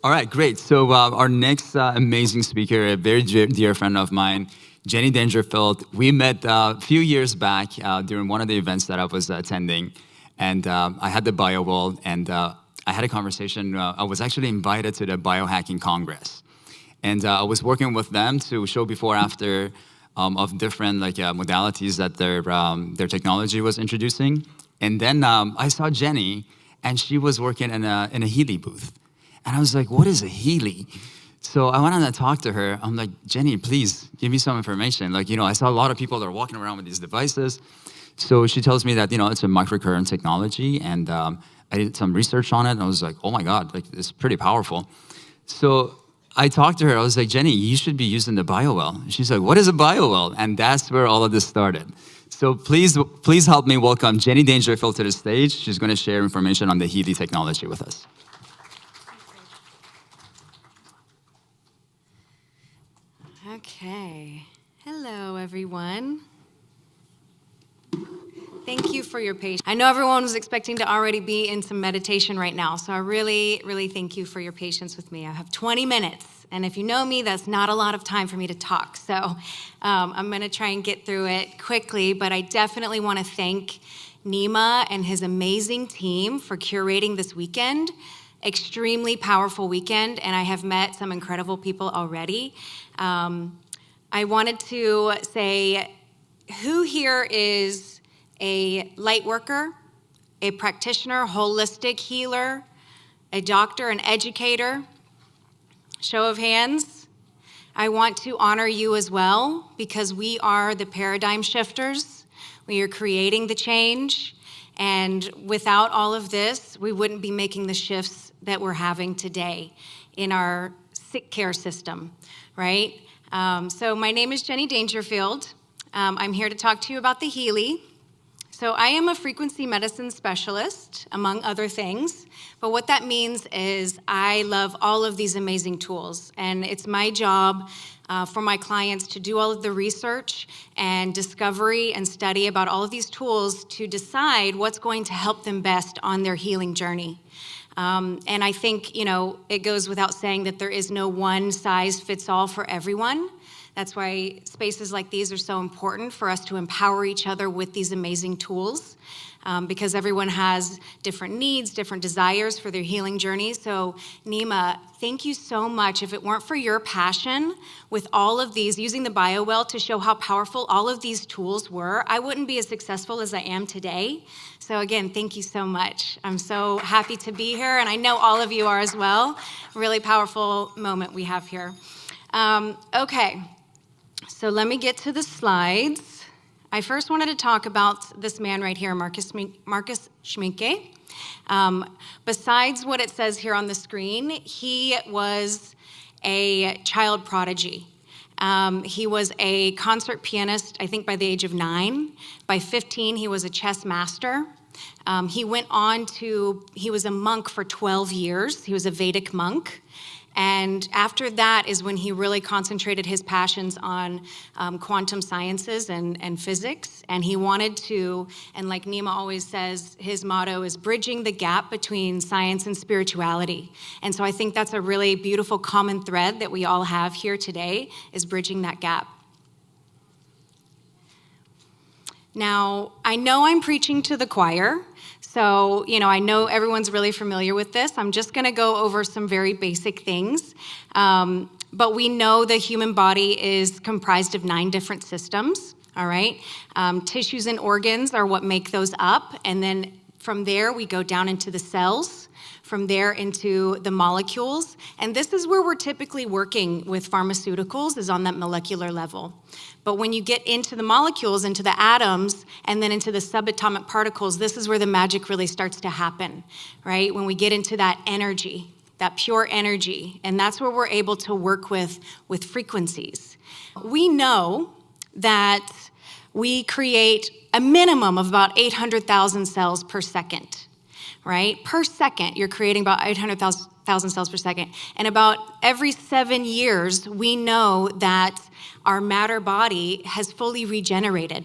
All right, great. So our next amazing speaker, a very dear friend of mine, Jenny Dangerfield. We met a few years back during one of the events that I was attending, and I had the bio wall, and I had a conversation. I was actually invited to the Biohacking Congress, and I was working with them to show before after of different modalities that their technology was introducing. And then I saw Jenny, and she was working in a Healy booth. And I was like, what is a Healy? So I went on to talk to her. I'm like, Jenny, please give me some information. I saw a lot of people that are walking around with these devices. So she tells me that, it's a microcurrent technology. And I did some research on it. And I was like, oh my God, it's pretty powerful. So I talked to her. I was like, Jenny, you should be using the BioWell. She's like, what is a BioWell? And that's where all of this started. So please help me welcome Jenny Dangerfield to the stage. She's going to share information on the Healy technology with us. Okay. Hello, everyone. Thank you for your patience. I know everyone was expecting to already be in some meditation right now, so I really, really thank you for your patience with me. I have 20 minutes, and if you know me, that's not a lot of time for me to talk, so I'm going to try and get through it quickly, but I definitely want to thank Nima and his amazing team for curating this weekend. Extremely powerful weekend, and I have met some incredible people already. I wanted to say, who here is a light worker, a practitioner, holistic healer, a doctor, an educator? Show of hands. I want to honor you as well, because we are the paradigm shifters. We are creating the change, and without all of this, we wouldn't be making the shifts that we're having today in our sick care system, right? So my name is Jenny Dangerfield. I'm here to talk to you about the Healy. So I am a frequency medicine specialist, among other things, but what that means is I love all of these amazing tools, and it's my job for my clients to do all of the research and discovery and study about all of these tools to decide what's going to help them best on their healing journey. And I think, it goes without saying that there is no one size fits all for everyone. That's why spaces like these are so important for us to empower each other with these amazing tools, because everyone has different needs, different desires for their healing journey. So Nima, thank you so much. If it weren't for your passion with all of these, using the BioWell to show how powerful all of these tools were, I wouldn't be as successful as I am today. So again, thank you so much. I'm so happy to be here, and I know all of you are as well. Really powerful moment we have here. Okay. So let me get to the slides. I first wanted to talk about this man right here, Marcus Schminke. Besides what it says here on the screen, he was a child prodigy. He was a concert pianist, I think by the age of 9. By 15, he was a chess master. He was a monk for 12 years. He was a Vedic monk. And after that is when he really concentrated his passions on quantum sciences and physics. And he wanted to, and like Nima always says, his motto is bridging the gap between science and spirituality. And so I think that's a really beautiful common thread that we all have here today, is bridging that gap. Now, I know I'm preaching to the choir. So, I know everyone's really familiar with this. I'm just going to go over some very basic things. But we know the human body is comprised of 9 different systems, all right? Tissues and organs are what make those up. And then from there, we go down into the cells. From there into the molecules. And this is where we're typically working with pharmaceuticals, is on that molecular level. But when you get into the molecules, into the atoms, and then into the subatomic particles, this is where the magic really starts to happen, right? When we get into that energy, that pure energy, and that's where we're able to work with frequencies. We know that we create a minimum of about 800,000 cells per second. Right? Per second, you're creating about 800,000 cells per second. And about every 7 years, we know that our matter body has fully regenerated.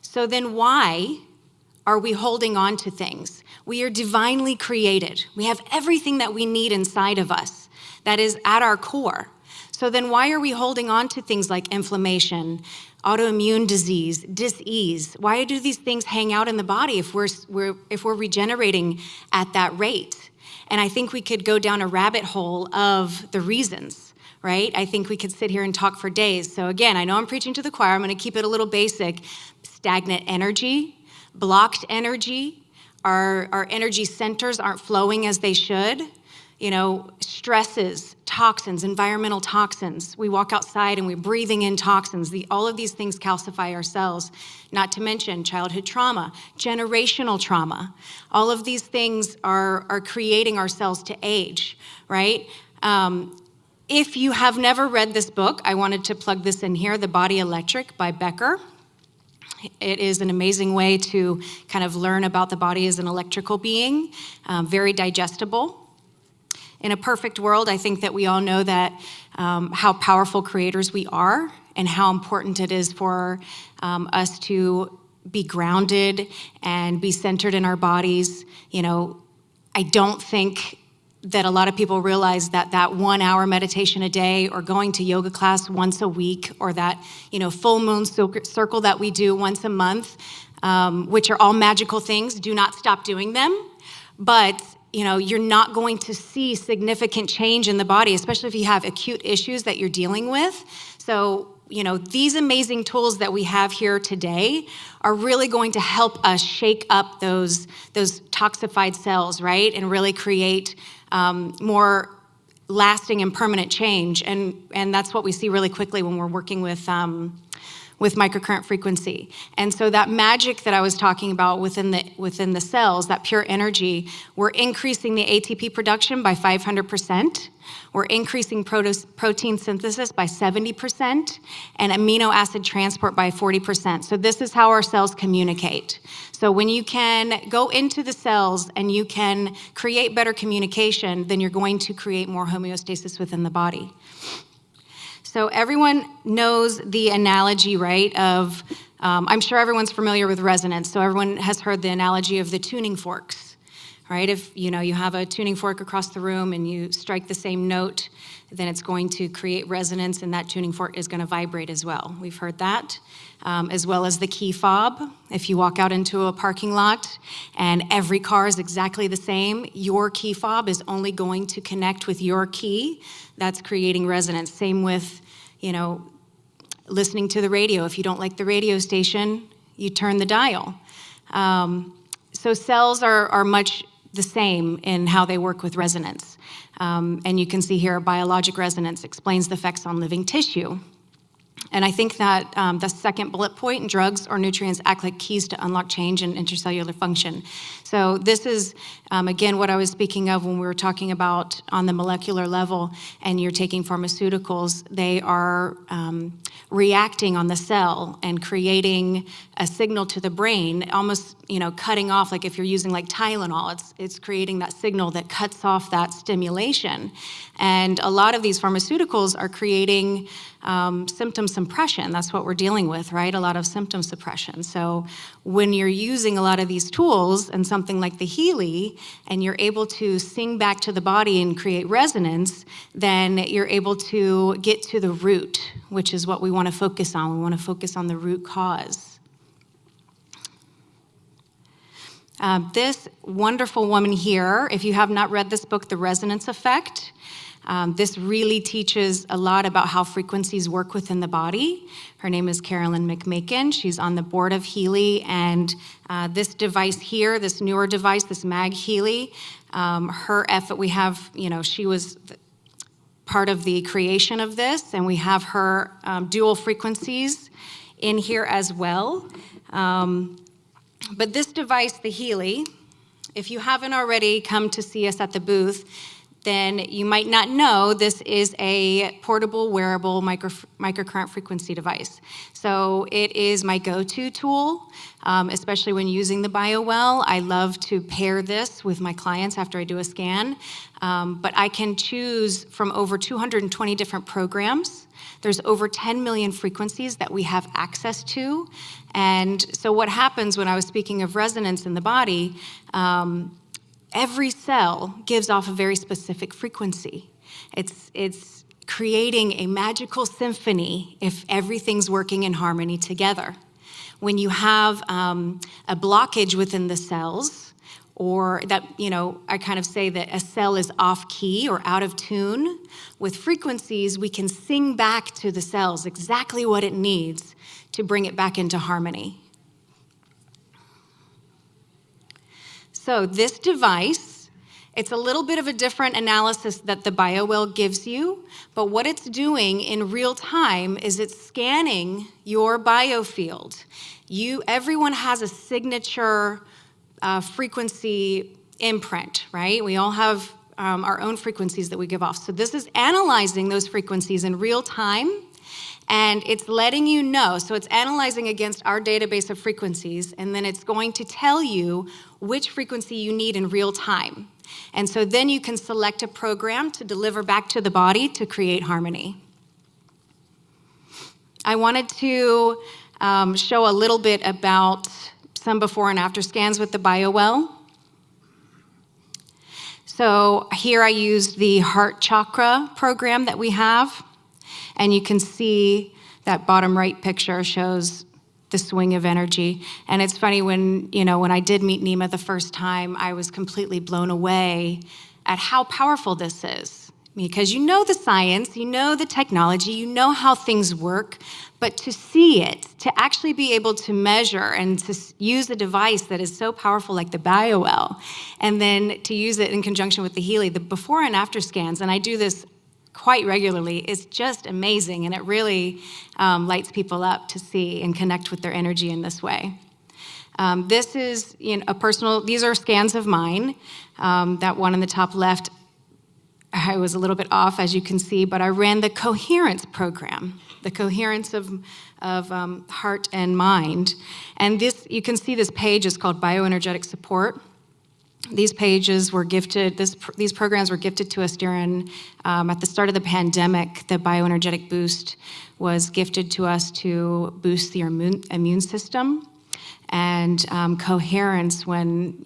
So then why are we holding on to things? We are divinely created. We have everything that we need inside of us. that is at our core. So then why are we holding on to things like inflammation, autoimmune disease, dis-ease? Why do these things hang out in the body if we're regenerating at that rate? And I think we could go down a rabbit hole of the reasons, right? I think we could sit here and talk for days. So again, I know I'm preaching to the choir. I'm going to keep it a little basic. Stagnant energy, blocked energy, our energy centers aren't flowing as they should. Stresses, toxins, environmental toxins. We walk outside and we're breathing in toxins. All of these things calcify our cells, not to mention childhood trauma, generational trauma. All of these things are creating our cells to age, right? If you have never read this book, I wanted to plug this in here, The Body Electric by Becker. It is an amazing way to kind of learn about the body as an electrical being, very digestible. In a perfect world, I think that we all know that how powerful creators we are and how important it is for us to be grounded and be centered in our bodies. I don't think that a lot of people realize that 1 hour meditation a day or going to yoga class once a week or that, full moon circle that we do once a month, which are all magical things, do not stop doing them. But you're not going to see significant change in the body, especially if you have acute issues that you're dealing with. So, these amazing tools that we have here today are really going to help us shake up those toxified cells, right? And really create more lasting and permanent change. And that's what we see really quickly when we're working with microcurrent frequency. And so that magic that I was talking about within the cells, that pure energy, we're increasing the ATP production by 500%. We're increasing protein synthesis by 70% and amino acid transport by 40%. So this is how our cells communicate. So when you can go into the cells and you can create better communication, then you're going to create more homeostasis within the body. So everyone knows the analogy, right, of, I'm sure everyone's familiar with resonance. So everyone has heard the analogy of the tuning forks, right? If, you have a tuning fork across the room and you strike the same note, then it's going to create resonance and that tuning fork is going to vibrate as well. We've heard that, as well as the key fob. If you walk out into a parking lot and every car is exactly the same, your key fob is only going to connect with your key. That's creating resonance. Same with, listening to the radio. If you don't like the radio station, you turn the dial. So cells are much the same in how they work with resonance. And you can see here, biologic resonance explains the effects on living tissue. And I think that the second bullet point, drugs or nutrients act like keys to unlock change in intercellular function. So this is, again, what I was speaking of when we were talking about on the molecular level, and you're taking pharmaceuticals, they are reacting on the cell and creating a signal to the brain, almost, cutting off, like if you're using like Tylenol, it's creating that signal that cuts off that stimulation. And a lot of these pharmaceuticals are creating symptom suppression. That's what we're dealing with, right? A lot of symptom suppression. So when you're using a lot of these tools and something like the Healy, and you're able to sing back to the body and create resonance, then you're able to get to the root, which is what we want to focus on. We want to focus on the root cause. This wonderful woman here, if you have not read this book, The Resonance Effect, this really teaches a lot about how frequencies work within the body. Her name is Carolyn McMakin. She's on the board of Healy, and this device here, this newer device, this Mag Healy, her effort, we have, she was part of the creation of this, and we have her dual frequencies in here as well. But this device, the Healy, if you haven't already come to see us at the booth, then you might not know this is a portable, wearable microcurrent frequency device. So it is my go-to tool, especially when using the BioWell. I love to pair this with my clients after I do a scan. But I can choose from over 220 different programs. There's over 10 million frequencies that we have access to. And so what happens when I was speaking of resonance in the body, every cell gives off a very specific frequency. It's creating a magical symphony if everything's working in harmony together. When you have a blockage within the cells, or that, I kind of say that a cell is off key or out of tune, with frequencies, we can sing back to the cells exactly what it needs to bring it back into harmony. So this device, it's a little bit of a different analysis that the BioWell gives you, but what it's doing in real time is it's scanning your biofield. Everyone has a signature frequency imprint, right? We all have our own frequencies that we give off. So this is analyzing those frequencies in real time, and it's letting you know. So it's analyzing against our database of frequencies, and then it's going to tell you which frequency you need in real time. And so then you can select a program to deliver back to the body to create harmony. I wanted to show a little bit about some before and after scans with the BioWell. So here I used the heart chakra program that we have, and you can see that bottom right picture shows the swing of energy. And it's funny, when I did meet Nima the first time, I was completely blown away at how powerful this is. Because you know the science, you know the technology, you know how things work, but to see it, to actually be able to measure and to use a device that is so powerful like the BioWell, and then to use it in conjunction with the Healy, the before and after scans, and I do this quite regularly, is just amazing, and it really lights people up to see and connect with their energy in this way. This is these are scans of mine. That one in the top left, I was a little bit off, as you can see, but I ran the coherence program, the coherence of heart and mind. And you can see this page is called Bioenergetic Support. These pages were gifted, these programs were gifted to us during, at the start of the pandemic. The Bioenergetic Boost was gifted to us to boost the immune system. And coherence, when,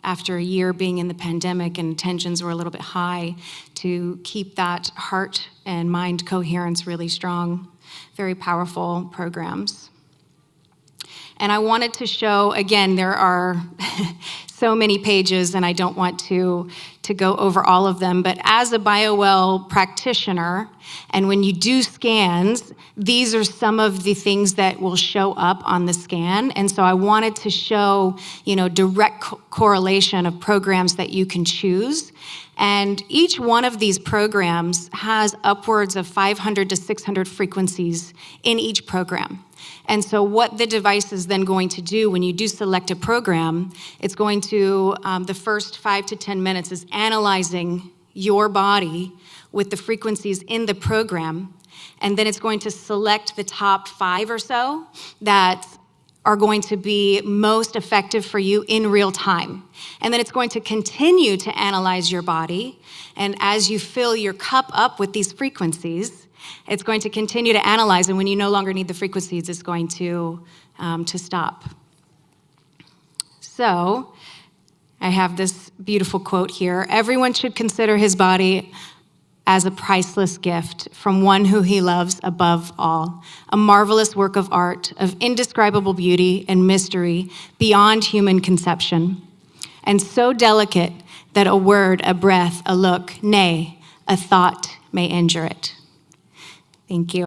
after a year being in the pandemic and tensions were a little bit high, to keep that heart and mind coherence really strong. Very powerful programs. And I wanted to show, again, there are so many pages, and I don't want to go over all of them, but as a BioWell practitioner, and when you do scans, these are some of the things that will show up on the scan. And so I wanted to show, direct correlation of programs that you can choose. And each one of these programs has upwards of 500 to 600 frequencies in each program. And so what the device is then going to do when you do select a program, it's going to, the first 5 to 10 minutes is analyzing your body with the frequencies in the program. And then it's going to select the top 5 or so that are going to be most effective for you in real time. And then it's going to continue to analyze your body. And as you fill your cup up with these frequencies, it's going to continue to analyze, and when you no longer need the frequencies, it's going to stop. So I have this beautiful quote here. Everyone should consider his body as a priceless gift from one who he loves above all, a marvelous work of art, of indescribable beauty and mystery beyond human conception, and so delicate that a word, a breath, a look, nay, a thought may injure it. Thank you.